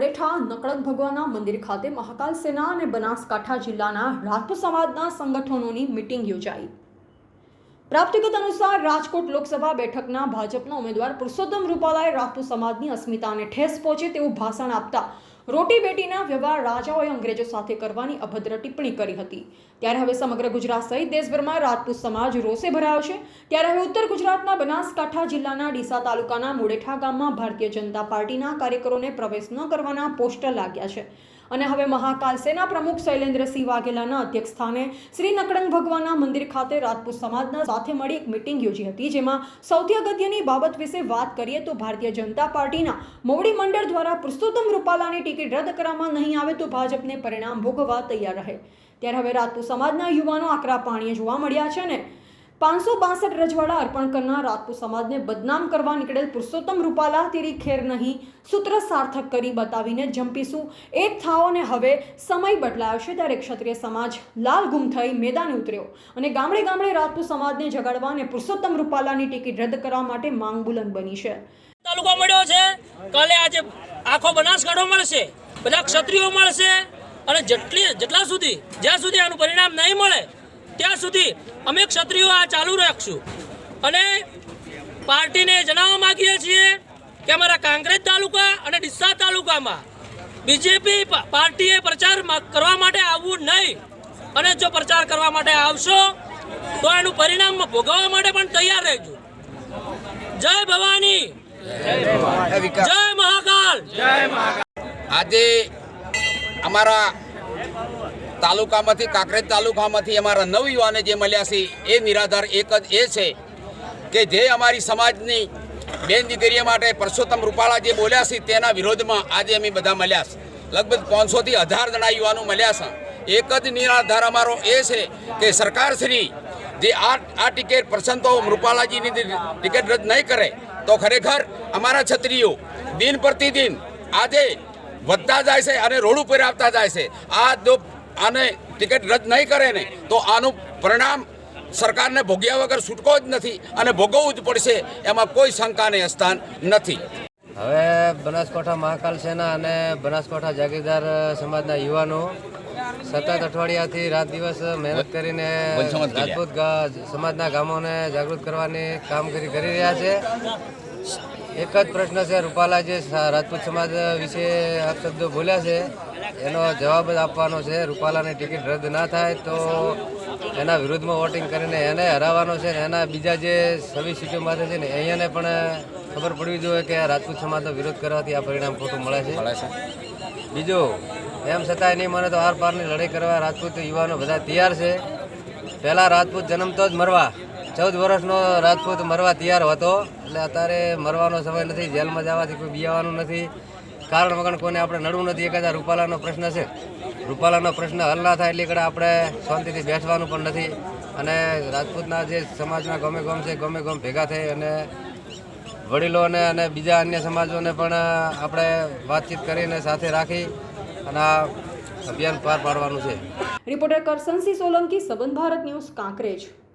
મોડેઠા નકળગ ભગવાનના મંદિર ખાતે મહાકાલ સેના અને બનાસકાંઠા જિલ્લાના રાજપૂત સમાજના સંગઠનોની મીટિંગ યોજાઈ। પ્રાપ્ત વિગત અનુસાર રાજકોટ લોકસભા બેઠકના ભાજપના ઉમેદવાર પુરુષોત્તમ રૂપાલાએ રાજપૂત સમાજની અસ્મિતાને ઠેસ પહોંચે તેવું ભાષણ આપતા રોટી બેટીના વ્યવહાર રાજાઓએ અંગ્રેજો સાથે કરવાની અભદ્ર ટિપ્પણી કરી હતી। ત્યારે હવે સમગ્ર ગુજરાત સહિત દેશભરમાં રાજપૂત સમાજ રોષે ભરાયો છે। ત્યારે હવે ઉત્તર ગુજરાતના બનાસકાંઠા જિલ્લાના ડીસા તાલુકાના મોડેઠા ગામમાં ભારતીય જનતા પાર્ટીના કાર્યકરોને પ્રવેશ ન કરવાના પોસ્ટર લાગ્યા છે અને હવે મહાકાલ સેના પ્રમુખ શૈલેન્દ્રસિંહ વાઘેલાના અધ્યક્ષ સ્થાને શ્રી નકળંગ ભગવાનના મંદિર ખાતે રાજપૂત સમાજના સાથે મળી એક મીટિંગ યોજી હતી, જેમાં સૌથી અગત્યની બાબત વિશે વાત કરીએ તો ભારતીય જનતા પાર્ટીના મોવડી મંડળ દ્વારા પુરુષોત્તમ રૂપાલાની ટિકિટ રદ કરવામાં નહીં આવે તો ભાજપને પરિણામ ભોગવવા તૈયાર રહે। ત્યારે હવે રાજપૂત સમાજના યુવાનો આકરા પાણીએ જોવા મળ્યા છે અને 562 રજવાડા અર્પણ કરનાર રાજપૂત સમાજને બદનામ કરવા નીકળેલ પુરુષોત્તમ રૂપાલા તેરી ખેર નહીં સૂત્ર સાર્થક કરી બતાવીને જંપીશું એક થાઓ અને હવે સમય બદલાયો છે। ત્યારે ક્ષત્રિય સમાજ લાલ ગુમ થઈ મેદાને ઉતર્યો અને ગામડે ગામડે રાજપૂત સમાજને જગાડવા અને પુરુષોત્તમ રૂપાલાની ટિકિટ રદ કરવા માટે માંગ બુલંદ બની છે। તાલુકો મળ્યો છે, કાલે આજે આખો બનાસકાંઠો મળશે, બધા ક્ષત્રિયો મળશે અને જ્યાં સુધી આનું પરિણામ નહીં મળે ત્યાં સુધી અમે ક્ષત્રિયો આ ચાલુ રાખશું અને પાર્ટીને જણાવવા માંગીએ છીએ કે અમારા કાંકરેજ તાલુકા અને ડીસા તાલુકામાં બીજેપી પાર્ટીએ પ્રચાર કરવા માટે આવવું નહીં અને જો પ્રચાર કરવા માટે આવશો તો એનું પરિણામ ભોગવવા માટે પણ તૈયાર રહેજો। જય ભવાની, જય મહાકાલ। આજે અમારા તાલુકામાંથી કાંકરેજ તાલુકામાંથી અમારા નવયુવાને જે મળ્યા છે એ નિરાધાર એક જ એ છે કે જે અમારી સમાજની બેન દીકરીઓ માટે પુરુષોત્તમ રૂપાલા જે બોલ્યા છે તેના વિરોધમાં આજે અમે બધા મળ્યા છે। લગભગ 500 થી 1000 જણા યુવાનો મળ્યા છે। એક જ નિરાધાર અમારો એ છે કે સરકારશ્રી જે આ ટિકિટ પુરુષોત્તમ રૂપાલાજીની ટિકિટ રદ નહીં કરે તો ખરેખર અમારા ક્ષત્રિયો દિન પ્રતિદિન આજે વધતા જાય છે અને રોડ ઉપર આવતા જાય છે। આને ટિકિટ રદ નહીં કરે ને તો આનું પરિણામ સરકારને ભોગ્યા વગર છૂટકો જ નથી અને ભોગવવું જ પડશે, એમાં કોઈ શંકાને સ્થાન નથી। હવે બનાસકાંઠા મહાકાલ સેના અને બનાસકાંઠા જાગીરદાર સમાજના યુવાનો સતત અઠવાડિયાથી રાત દિવસ મહેનત કરીને રાજપૂત સમાજના ગામોને જાગૃત કરવાની કામગીરી કરી રહ્યા છે। એક જ પ્રશ્ન છે, રૂપાલા જે રાજપૂત સમાજ વિશે શબ્દો બોલ્યા છે એનો જવાબ જ આપવાનો છે। રૂપાલાની ટિકિટ રદ ના થાય તો એના વિરુદ્ધમાં વોટિંગ કરીને એને હરાવવાનો છે ને એના બીજા જે 26 સીટોમાંથી છે ને અહીંયાને પણ ખબર પડવી જોઈએ કે રાજપૂત સમાજનો વિરોધ કરવાથી આ પરિણામ ખોટું મળે છે। બીજું એમ છતાંય નહીં મને તો આર પારની લડાઈ કરવા રાજપૂત યુવાનો બધા તૈયાર છે। પહેલાં રાજપૂત જન્મતો જ મરવા 14 વર્ષનો રાજપૂત મરવા તૈયાર હતો, એટલે અત્યારે મરવાનો સમય નથી, જેલમાં જવાથી કોઈ બિયાવાનું નથી, કારણ વગર કોઈને આપણે નડવું નથી। એક હજાર રૂપાલાનો પ્રશ્ન છે, રૂપાલાનો પ્રશ્ન હલ ના થાય એટલે કડા આપણે શાંતિથી બેસવાનું પણ નથી અને રાજપૂતના જે સમાજના ગમે ગમ ભેગા થઈ અને વડીલોને અને બીજા અન્ય સમાજોને પણ આપણે વાતચીત કરીને સાથે રાખી અને આ અભિયાન પાર પાડવાનું છે। રિપોર્ટર કરસનસિંહ સોલંકી, સંબંધ ભારત ન્યૂઝ, કાંકરેજ।